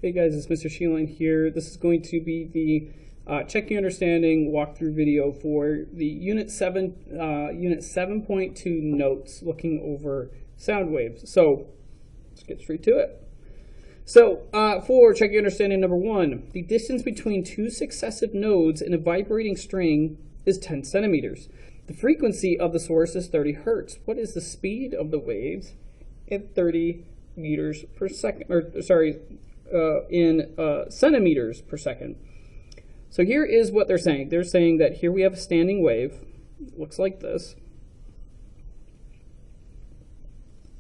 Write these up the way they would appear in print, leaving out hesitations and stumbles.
Hey guys, it's Mr. Sheelan here. This is going to be the Check Your Understanding walkthrough video for the Unit 7.2 notes looking over sound waves. So let's get straight to it. So for Check Your Understanding number 1, the distance between two successive nodes in a vibrating string is 10 centimeters. The frequency of the source is 30 hertz. What is the speed of the waves at 30 meters per second? In centimeters per second. So here is what they're saying. They're saying that here we have a standing wave. It looks like this.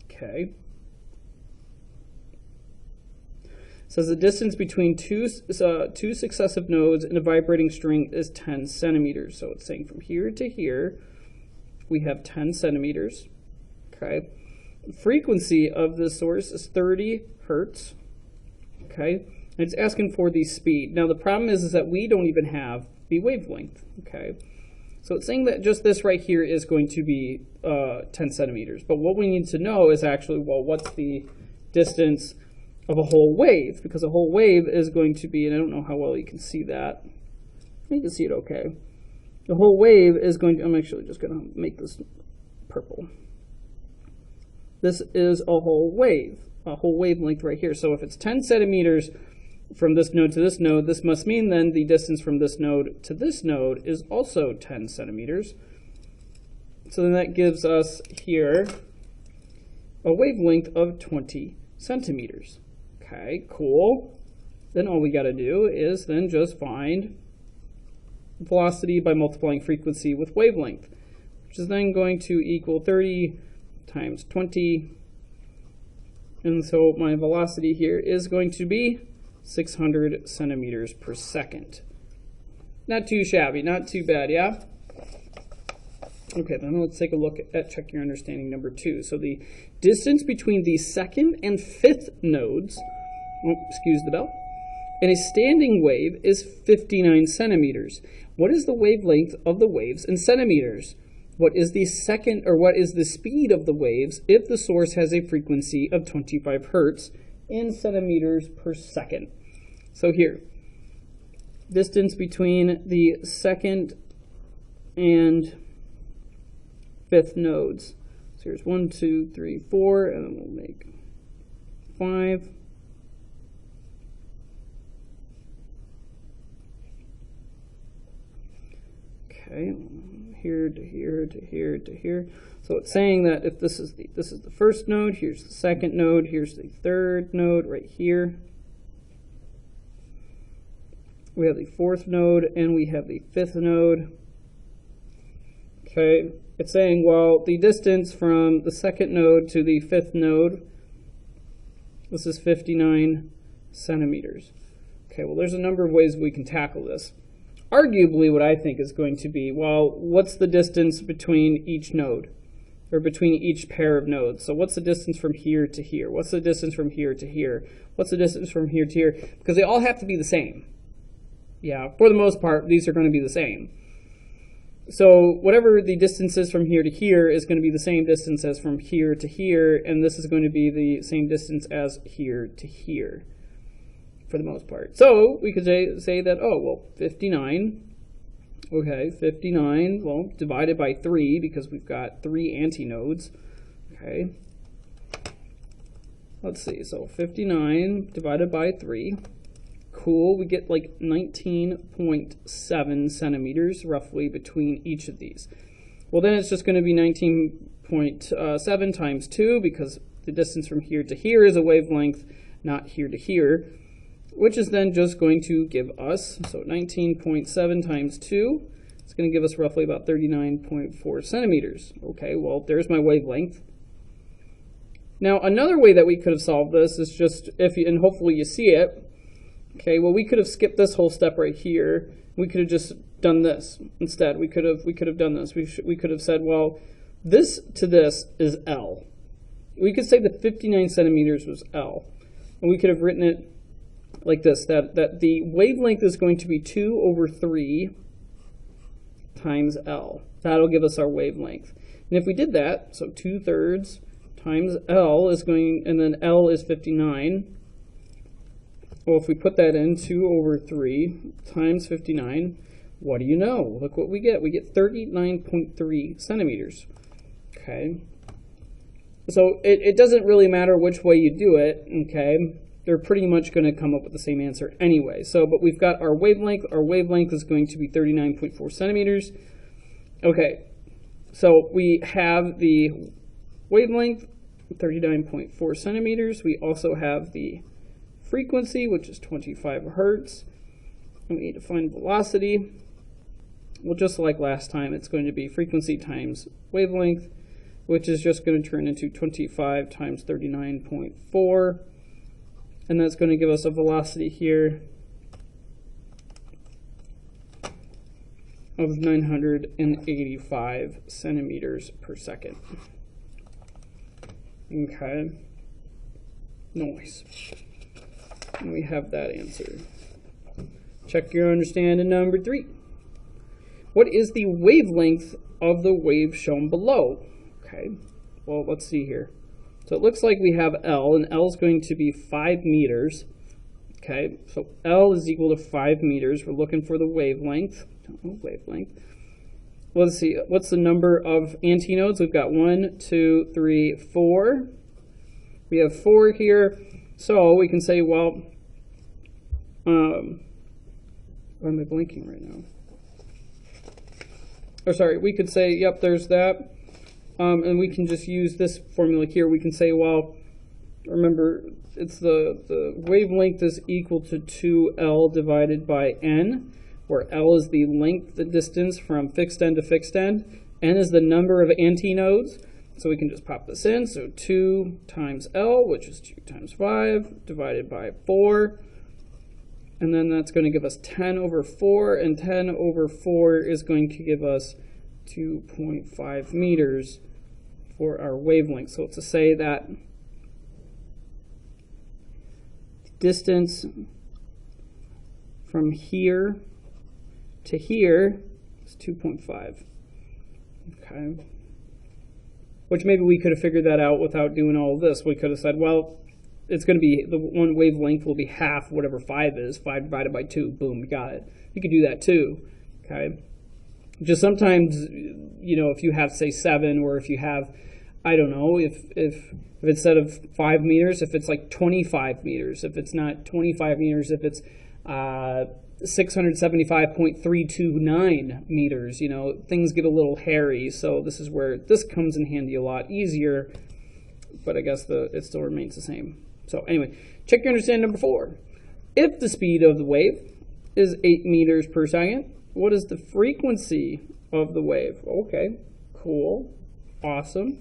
Okay. It says the distance between two successive nodes in a vibrating string is 10 centimeters. So it's saying from here to here, we have 10 centimeters. Okay. The frequency of the source is 30 hertz. Okay, and it's asking for the speed. Now the problem is that we don't even have the wavelength. Okay, so it's saying that just this right here is going to be 10 centimeters. But what we need to know is actually, well, what's the distance of a whole wave? Because a whole wave is going to be, and I don't know how well you can see that. You can see it okay. The whole wave is going to, I'm actually just going to make this purple. This is a whole wave. A whole wavelength right here. So if it's 10 centimeters from this node to this node, this must mean then the distance from this node to this node is also 10 centimeters. So then that gives us here a wavelength of 20 centimeters. Okay, cool. Then all we got to do is then just find velocity by multiplying frequency with wavelength, which is then going to equal 30 times 20. And so my velocity here is going to be 600 centimeters per second. Not too shabby, not too bad, yeah? Okay, then let's take a look at Check Your Understanding number 2. So the distance between the second and fifth nodes, excuse the bell, in a standing wave is 59 centimeters. What is the wavelength of the waves in centimeters? What is the speed of the waves if the source has a frequency of 25 hertz in centimeters per second? So here, distance between the second and fifth nodes. So here's 1, 2, 3, 4, and then we'll make 5. Okay. Here to here to here to here. So it's saying that if this is the first node, here's the second node, here's the third node right here. We have the fourth node and we have the fifth node. Okay, it's saying, well, the distance from the second node to the fifth node, this is 59 centimeters. Okay, well, there's a number of ways we can tackle this. Arguably, what I think is going to be, well, what's the distance between each node, or between each pair of nodes? So what's the distance from here to here? What's the distance from here to here? What's the distance from here to here? Because they all have to be the same. Yeah, for the most part, these are going to be the same. So whatever the distance is from here to here is going to be the same distance as from here to here, and this is going to be the same distance as here to here, for the most part. So we could say that, oh, well, 59, okay, 59, well, divided by 3, because we've got 3 antinodes, okay. Let's see, so 59 divided by 3, cool, we get like 19.7 centimeters, roughly, between each of these. Well, then it's just going to be 19.7 times 2, because the distance from here to here is a wavelength, not here to here, which is then just going to give us, so 19.7 times 2, it's going to give us roughly about 39.4 centimeters. Okay, well, there's my wavelength. Now, another way that we could have solved this is just, and hopefully you see it, okay, well, we could have skipped this whole step right here. We could have just done this instead. We could have done this. We could have said, well, this to this is L. We could say that 59 centimeters was L. And we could have written it like this, that the wavelength is going to be 2 over 3 times L. That'll give us our wavelength. And if we did that, so 2/3 times L is going, and then L is 59. Well, if we put that in, 2 over 3 times 59, what do you know? Look what we get. We get 39.3 centimeters. Okay. So it doesn't really matter which way you do it, okay? They're pretty much going to come up with the same answer anyway. So, but we've got our wavelength. Our wavelength is going to be 39.4 centimeters. Okay, so we have the wavelength, 39.4 centimeters. We also have the frequency, which is 25 hertz. And we need to find velocity. Well, just like last time, it's going to be frequency times wavelength, which is just going to turn into 25 times 39.4. And that's going to give us a velocity here of 985 centimeters per second. Okay. Nice. And we have that answer. Check your understanding number 3. What is the wavelength of the wave shown below? Okay, well, let's see here. So it looks like we have L, and L is going to be 5 meters. Okay, so L is equal to 5 meters. We're looking for the wavelength. Well, let's see, what's the number of antinodes? We've got 1, 2, 3, 4. We have 4 here. So we can say, well, why am I blinking right now? Or sorry, we could say, yep, there's that. And we can just use this formula here. We can say, well, remember, it's the wavelength is equal to 2L divided by N, where L is the length, the distance from fixed end to fixed end. N is the number of antinodes. So we can just pop this in. So 2 times L, which is 2 times 5, divided by 4. And then that's going to give us 10 over 4. And 10 over 4 is going to give us 2.5 meters for our wavelength. So to say that distance from here to here is 2.5. Okay. Which maybe we could have figured that out without doing all of this. We could have said, well, it's going to be, the one wavelength will be half whatever 5 is. 5 divided by 2. Boom, we got it. You could do that too. Okay. Just sometimes, you know, if you have, say, 7, or if you have, I don't know, if instead of 5 meters, if it's like 25 meters, if it's not 25 meters, if it's 675.329 meters, you know, things get a little hairy. So this is where this comes in handy a lot easier, but I guess it still remains the same. So anyway, check your understanding number 4. If the speed of the wave is 8 meters per second, what is the frequency of the wave? Okay, cool, awesome.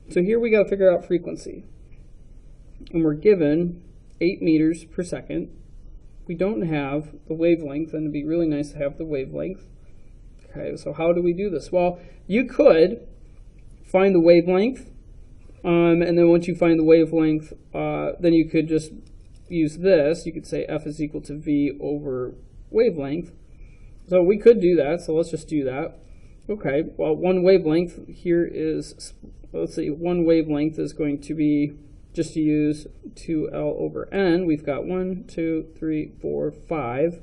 So here we got to figure out frequency. And we're given 8 meters per second. We don't have the wavelength, and it'd be really nice to have the wavelength. Okay, so how do we do this? Well, you could find the wavelength, and then once you find the wavelength, then you could just use this. You could say F is equal to V over wavelength. So we could do that, so let's just do that. Okay, well, one wavelength here is, let's see, one wavelength is going to be, just to use 2L over N, we've got 1, 2, 3, 4, 5.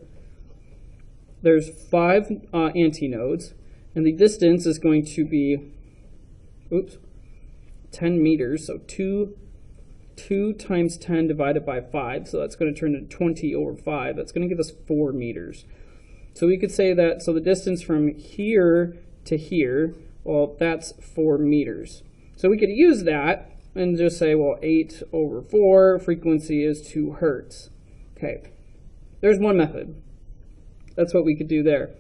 There's 5 antinodes, and the distance is going to be, 10 meters, so 2 times 10 divided by 5, so that's going to turn into 20 over 5. That's going to give us 4 meters. So we could say that, so the distance from here to here, well, that's 4 meters. So we could use that and just say, well, 8 over 4, frequency is 2 hertz. Okay, there's one method. That's what we could do there.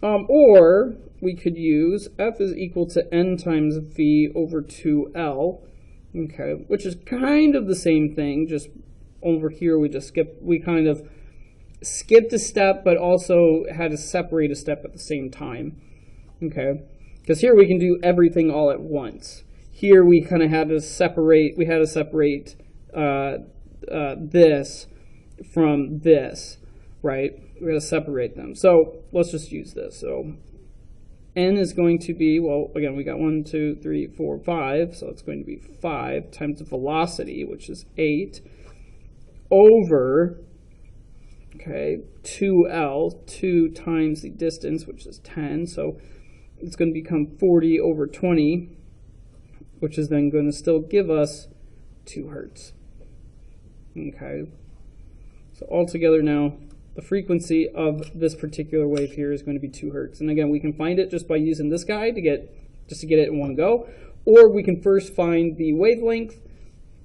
Or we could use F is equal to N times V over 2L, okay, which is kind of the same thing, just over here we kind of skipped a step, but also had to separate a step at the same time, okay, because here we can do everything all at once. Here we kind of had to separate, this from this, right? We're going to separate them. So let's just use this. So N is going to be, well, again, we got 1, 2, 3, 4, 5. So it's going to be 5 times the velocity, which is 8. over, okay, 2L, 2 times the distance, which is 10. So it's going to become 40 over 20, which is then going to still give us 2 hertz. Okay. So altogether now, the frequency of this particular wave here is going to be 2 hertz. And again, we can find it just by using this guy to get it in one go. Or we can first find the wavelength,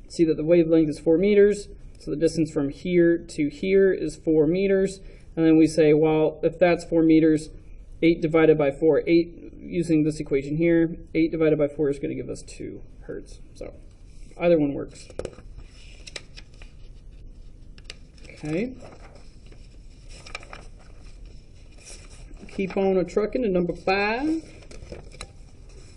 see that the wavelength is 4 meters. So the distance from here to here is 4 meters. And then we say, well, if that's 4 meters, 8 divided by 4, 8, using this equation here, 8 divided by 4 is going to give us 2 hertz. So either one works. Okay. Keep on a trucking to number 5.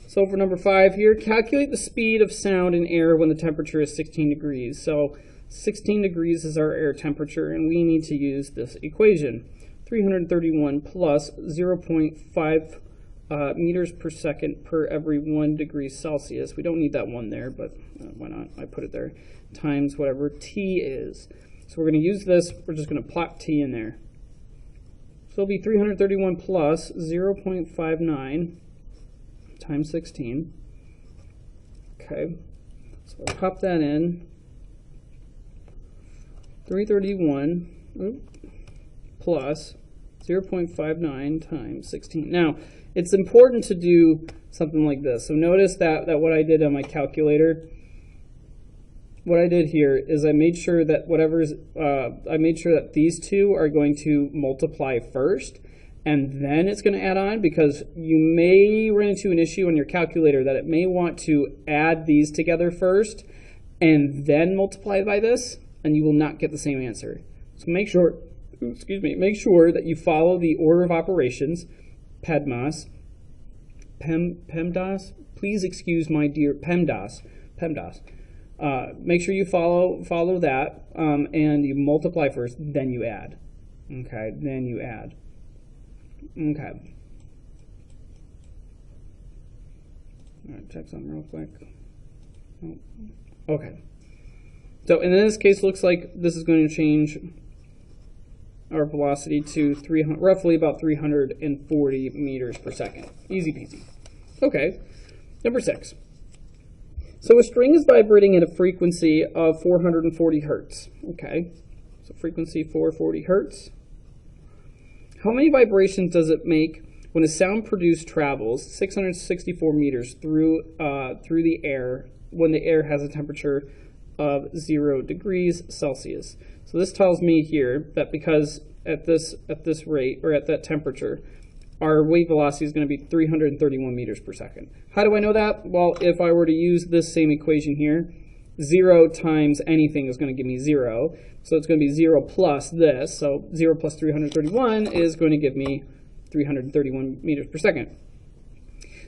So for number 5 here, calculate the speed of sound in air when the temperature is 16 degrees. So 16 degrees is our air temperature, and we need to use this equation. 331 plus 0.5 meters per second per every 1 degree Celsius. We don't need that 1 there, but why not? I put it there. Times whatever T is. So we're going to use this. We're just going to plot T in there. So it'll be 331 plus 0.59 times 16. Okay. So we'll pop that in. 331 plus 0.59 times 16. Now, it's important to do something like this. So notice that what I did on my calculator, what I did here is I made sure that I made sure that these two are going to multiply first, and then it's going to add on, because you may run into an issue on your calculator that it may want to add these together first and then multiply by this, and you will not get the same answer. So make sure that you follow the order of operations, PEMDAS. PEMDAS? Please excuse my dear PEMDAS. Make sure you follow that, and you multiply first, then you add. Okay, then you add. Okay. All right, check something real quick. Oh. Okay. So in this case, looks like this is going to change our velocity to roughly about 340 meters per second. Easy peasy. Okay. Number 6. So a string is vibrating at a frequency of 440 hertz. Okay. So frequency 440 hertz. How many vibrations does it make when a sound produced travels 664 meters through the air when the air has a temperature of 0 degrees Celsius? So this tells me here that because at this rate, or at that temperature, our wave velocity is going to be 331 meters per second. How do I know that? Well, if I were to use this same equation here, 0 times anything is going to give me 0. So it's going to be 0 plus this. So 0 plus 331 is going to give me 331 meters per second.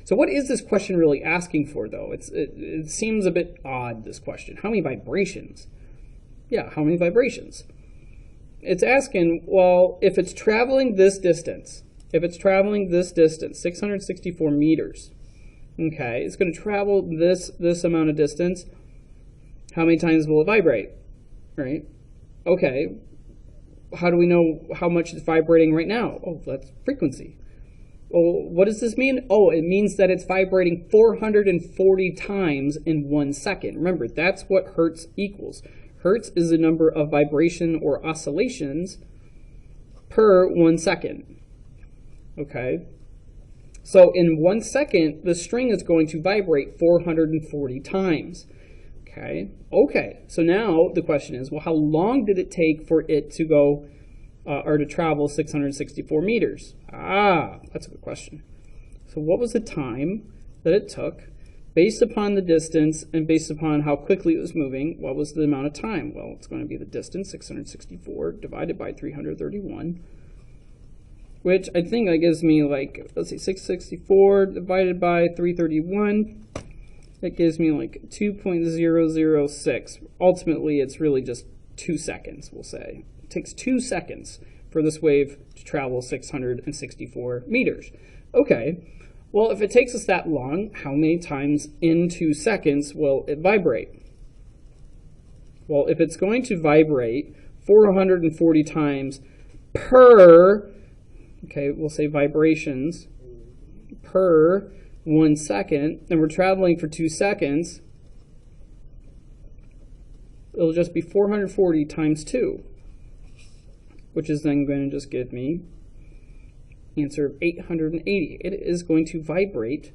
So what is this question really asking for, though? It seems a bit odd, this question. How many vibrations? Yeah, how many vibrations? It's asking, well, if it's traveling this distance, 664 meters, okay, it's going to travel this amount of distance. How many times will it vibrate, right? Okay, how do we know how much it's vibrating right now? Oh, that's frequency. Well, what does this mean? Oh, it means that it's vibrating 440 times in 1 second. Remember, that's what hertz equals. Hertz is the number of vibration or oscillations per 1 second. Okay? So in 1 second, the string is going to vibrate 440 times. Okay? Okay, so now the question is, well, how long did it take for it to go or to travel 664 meters? Ah, that's a good question. So what was the time that it took based upon the distance and based upon how quickly it was moving? What was the amount of time? Well, it's going to be the distance, 664, divided by 331, which I think that gives me, like, let's see, 664 divided by 331. That gives me like 2.006. Ultimately, it's really just 2 seconds, we'll say. It takes 2 seconds for this wave to travel 664 meters. Okay, well, if it takes us that long, how many times in 2 seconds will it vibrate? Well, if it's going to vibrate 440 times per, okay, we'll say vibrations per 1 second, and we're traveling for 2 seconds, it'll just be 440 times 2, which is then going to just give me answer of 880. It is going to vibrate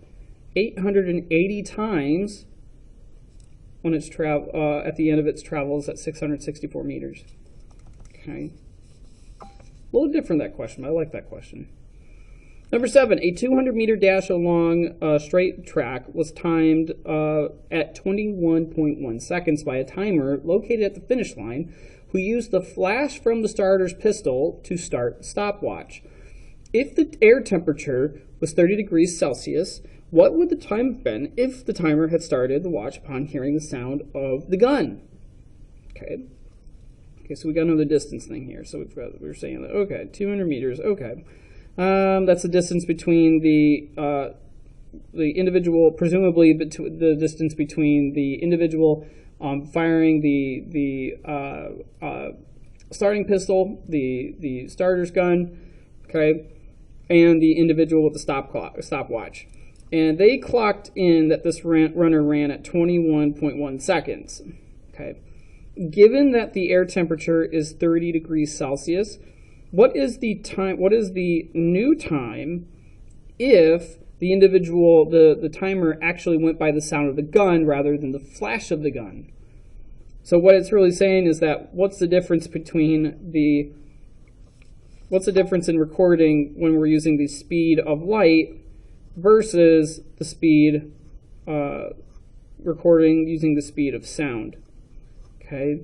880 times when it's at the end of its travels at 664 meters. Okay. A little different, that question, but I like that question. Number 7, a 200-meter dash along a straight track was timed at 21.1 seconds by a timer located at the finish line who used the flash from the starter's pistol to start the stopwatch. If the air temperature was 30 degrees Celsius, what would the time have been if the timer had started the watch upon hearing the sound of the gun? Okay, so we got another distance thing here. So we were saying that, okay, 200 meters, okay. That's the distance between the individual, presumably the distance between the individual firing the starting pistol, the starter's gun, okay, and the individual with the stopwatch. And they clocked in that this runner ran at 21.1 seconds. Okay, given that the air temperature is 30 degrees Celsius, what is the time? What is the new time if the individual, the timer actually went by the sound of the gun rather than the flash of the gun? So what it's really saying is that what's the difference in recording when we're using the speed of light versus the speed recording using the speed of sound? Okay.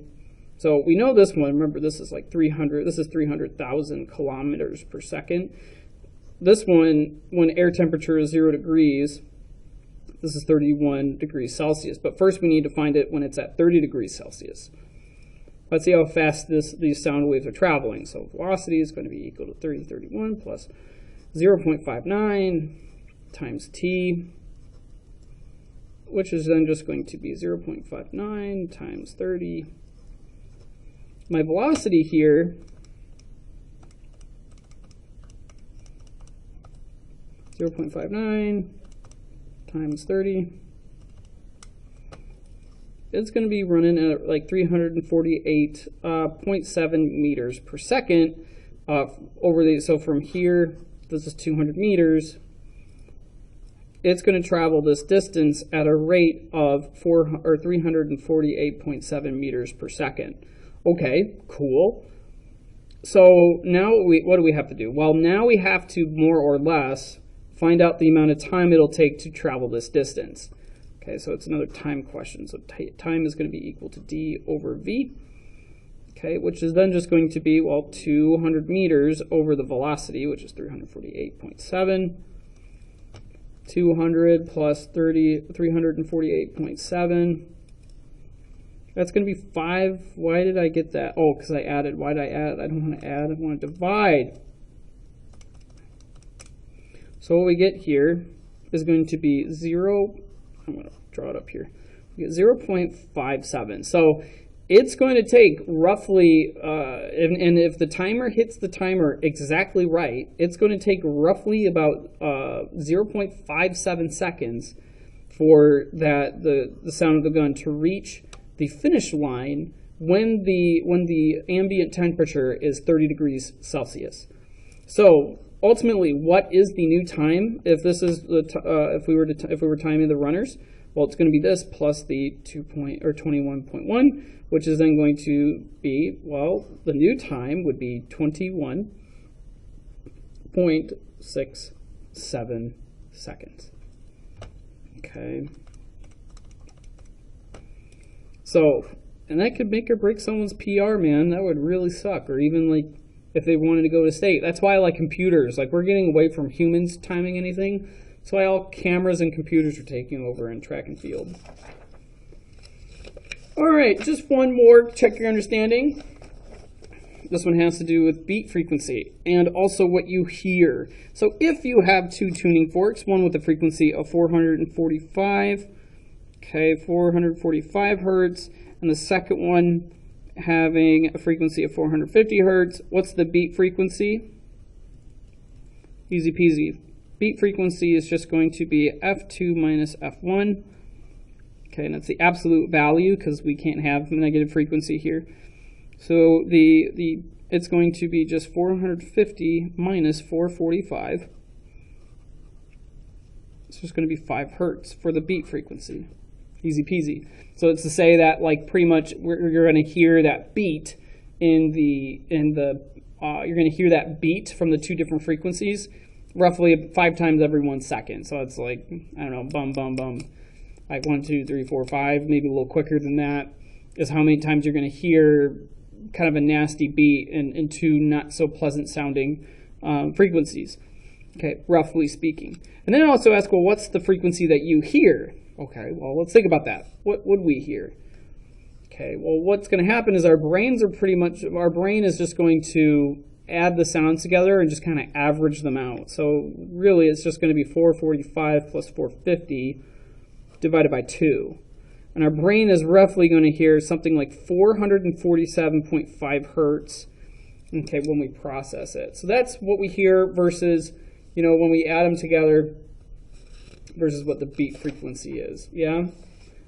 So we know this one, remember this is like 300,000 kilometers per second. This one, when air temperature is 0 degrees, this is 31 degrees Celsius. But first we need to find it when it's at 30 degrees Celsius. Let's see how fast these sound waves are traveling. So velocity is going to be equal to 3031 plus 0.59 times t, which is then just going to be 0.59 times 30. My velocity here, 0.59 times 30, it's going to be running at like 348.7 meters per second so from here, this is 200 meters, it's going to travel this distance at a rate of 348.7 meters per second. Okay, cool. So now what do we have to do? Well, now we have to more or less find out the amount of time it'll take to travel this distance. Okay, so it's another time question. So time is going to be equal to d over v. Okay, which is then just going to be, well, 200 meters over the velocity, which is 348.7. 200 plus 348.7. That's going to be 5. Why did I get that? Oh, because I added. Why did I add? I don't want to add. I want to divide. So what we get here is going to be 0. I'm going to draw it up here. We get 0.57. So it's going to take roughly, and if the timer hits the timer exactly right, it's going to take roughly about 0.57 seconds for the sound of the gun to reach the finish line when the ambient temperature is 30 degrees Celsius. So ultimately, what is the new time if this is if we were timing the runners? Well, it's going to be this plus the 21.1, which is then going to be, well, the new time would be 21.67 seconds. Okay. So, and that could make or break someone's PR, man. That would really suck. Or even like if they wanted to go to state. That's why I like computers. Like, we're getting away from humans timing anything. That's why all cameras and computers are taking over in track and field. All right, just one more. Check your understanding. This one has to do with beat frequency and also what you hear. So if you have two tuning forks, one with a frequency of 445, okay, 445 hertz, and the second one having a frequency of 450 hertz. What's the beat frequency? Easy peasy. Beat frequency is just going to be F2 minus F1. Okay, and that's the absolute value because we can't have negative frequency here. So it's going to be just 450 minus 445. It's just going to be 5 hertz for the beat frequency. Easy peasy. So it's to say that like pretty much you're going to hear that beat you're going to hear that beat from the two different frequencies roughly 5 times every 1 second. So it's like, I don't know, bum, bum, bum. Like 1, 2, 3, 4, 5, maybe a little quicker than that is how many times you're going to hear kind of a nasty beat in two not so pleasant sounding frequencies. Okay, roughly speaking. And then I also ask, well, what's the frequency that you hear? Okay, well, let's think about that. What would we hear? Okay, well, what's going to happen is our brain is just going to add the sounds together and just kind of average them out. So really, it's just going to be 445 plus 450 divided by 2. And our brain is roughly going to hear something like 447.5 hertz, okay, when we process it. So that's what we hear versus, when we add them together versus what the beat frequency is, yeah?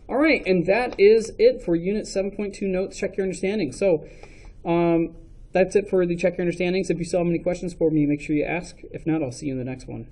All right, and that is it for Unit 7.2 Notes, Check Your Understanding. So that's it for the Check Your Understandings. If you still have any questions for me, make sure you ask. If not, I'll see you in the next one.